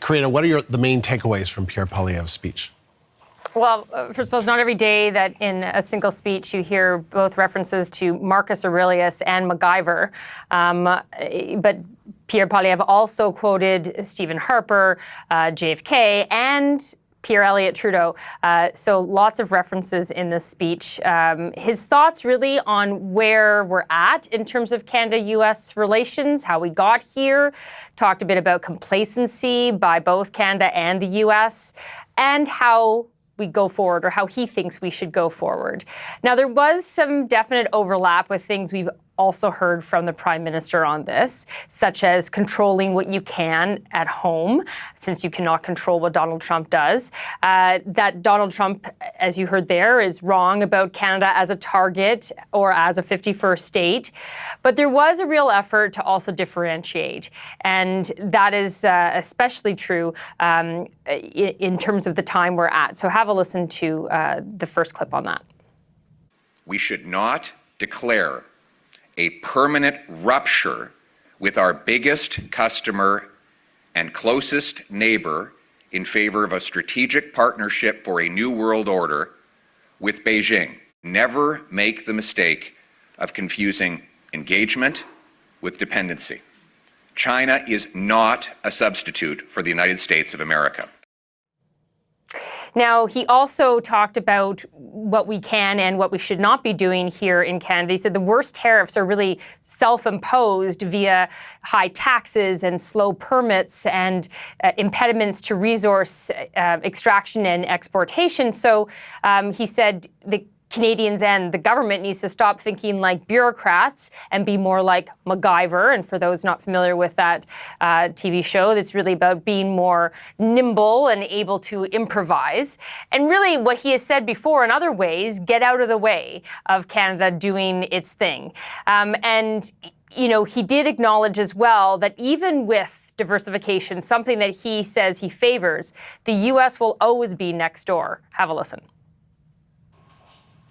Karina, what are the main takeaways from Pierre Poilievre's speech? Well, first of all, it's not every day that in a single speech you hear both references to Marcus Aurelius and MacGyver. But Pierre Poilievre also quoted Stephen Harper, JFK, and Pierre Elliott Trudeau. So lots of references in this speech. His thoughts really on where we're at in terms of Canada-U.S. relations, how we got here, talked a bit about complacency by both Canada and the U.S., and how we go forward, or how he thinks we should go forward. Now, there was some definite overlap with things we've also heard from the Prime Minister on this, such as controlling what you can at home, since you cannot control what Donald Trump does. That Donald Trump, as you heard there, is wrong about Canada as a target or as a 51st state. But there was a real effort to also differentiate. And that is especially true in terms of the time we're at. So have a listen to the first clip on that. We should not declare a permanent rupture with our biggest customer and closest neighbor in favor of a strategic partnership for a new world order with Beijing. Never make the mistake of confusing engagement with dependency. China is not a substitute for the United States of America. Now, he also talked about what we can and what we should not be doing here in Canada. He said the worst tariffs are really self-imposed via high taxes and slow permits and impediments to resource extraction and exportation. So he said the Canadians and the government needs to stop thinking like bureaucrats and be more like MacGyver. And for those not familiar with that TV show, that's really about being more nimble and able to improvise. And really what he has said before in other ways, get out of the way of Canada doing its thing. And, you know, he did acknowledge as well that even with diversification, something that he says he favors, the U.S. will always be next door. Have a listen.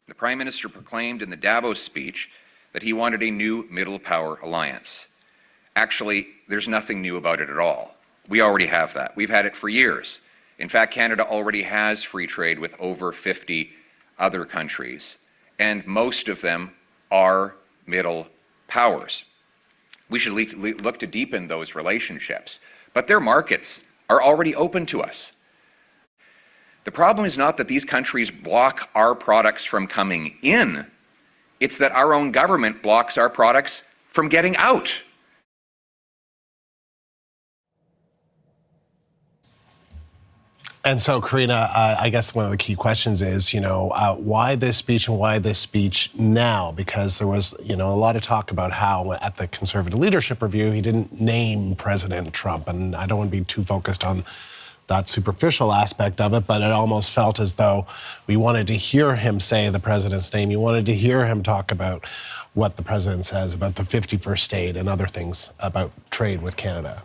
The Prime Minister proclaimed in the Davos speech that he wanted a new middle power alliance. Actually, there's nothing new about it at all. We already have that. We've had it for years. In fact, Canada already has free trade with over 50 other countries, and most of them are middle powers. We should look to deepen those relationships, but their markets are already open to us. The problem is not that these countries block our products from coming in. It's that our own government blocks our products from getting out. And so, Karina, I guess one of the key questions is, why this speech and why this speech now? Because there was, a lot of talk about how at the Conservative Leadership Review, he didn't name President Trump. And I don't want to be too focused on that superficial aspect of it, but it almost felt as though we wanted to hear him say the president's name. You wanted to hear him talk about what the president says about the 51st state and other things about trade with Canada.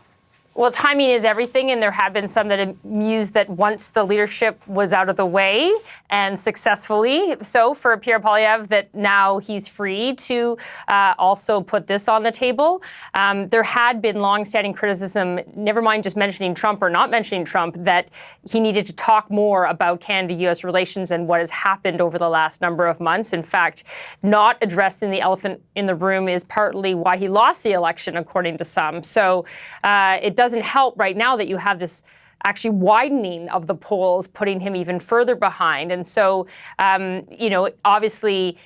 Well, timing is everything, and there have been some that have mused that once the leadership was out of the way, and successfully so for Pierre Poilievre, that now he's free to also put this on the table. There had been longstanding criticism, never mind just mentioning Trump or not mentioning Trump, that he needed to talk more about Canada-U.S. relations and what has happened over the last number of months. In fact, not addressing the elephant in the room is partly why he lost the election, according to some. So it doesn't help right now that you have this actually widening of the polls, putting him even further behind. And so, obviously,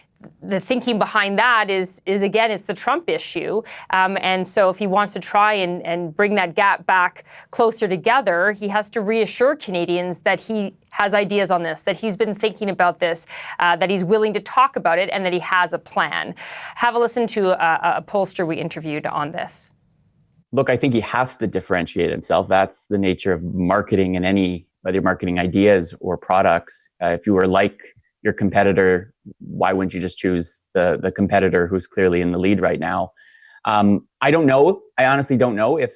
the thinking behind that is again, it's the Trump issue. And so if he wants to try and bring that gap back closer together, he has to reassure Canadians that he has ideas on this, that he's been thinking about this, that he's willing to talk about it, and that he has a plan. Have a listen to a pollster we interviewed on this. Look, I think he has to differentiate himself. That's the nature of marketing and whether you're marketing ideas or products. If you were like your competitor, why wouldn't you just choose the competitor who's clearly in the lead right now? I don't know. I honestly don't know if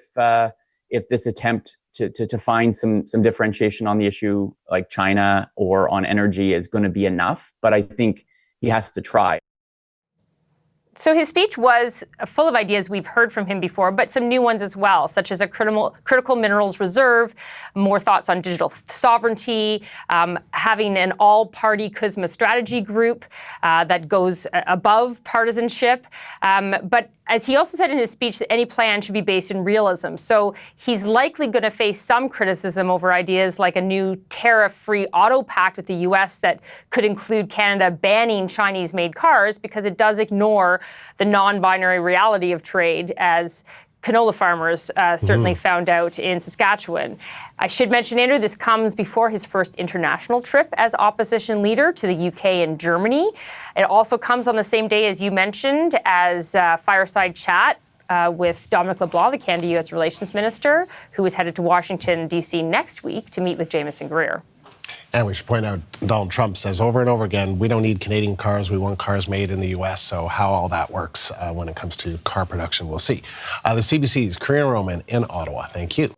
this attempt to find some differentiation on the issue like China or on energy is going to be enough, but I think he has to try. So his speech was full of ideas we've heard from him before, but some new ones as well, such as a critical minerals reserve, more thoughts on digital sovereignty, having an all-party CUSMA strategy group that goes above partisanship. But as he also said in his speech, that any plan should be based in realism. So he's likely going to face some criticism over ideas like a new tariff-free auto pact with the U.S. that could include Canada banning Chinese-made cars because it does ignore the non-binary reality of trade, as canola farmers certainly found out in Saskatchewan. I should mention, Andrew, this comes before his first international trip as opposition leader to the UK and Germany. It also comes on the same day, as you mentioned, as fireside chat with Dominic LeBlanc, the Canada-U.S. Relations Minister, who is headed to Washington, D.C. next week to meet with Jamieson Greer. And we should point out, Donald Trump says over and over again, we don't need Canadian cars, we want cars made in the U.S. So how all that works when it comes to car production, we'll see. The CBC's Karina Roman in Ottawa. Thank you.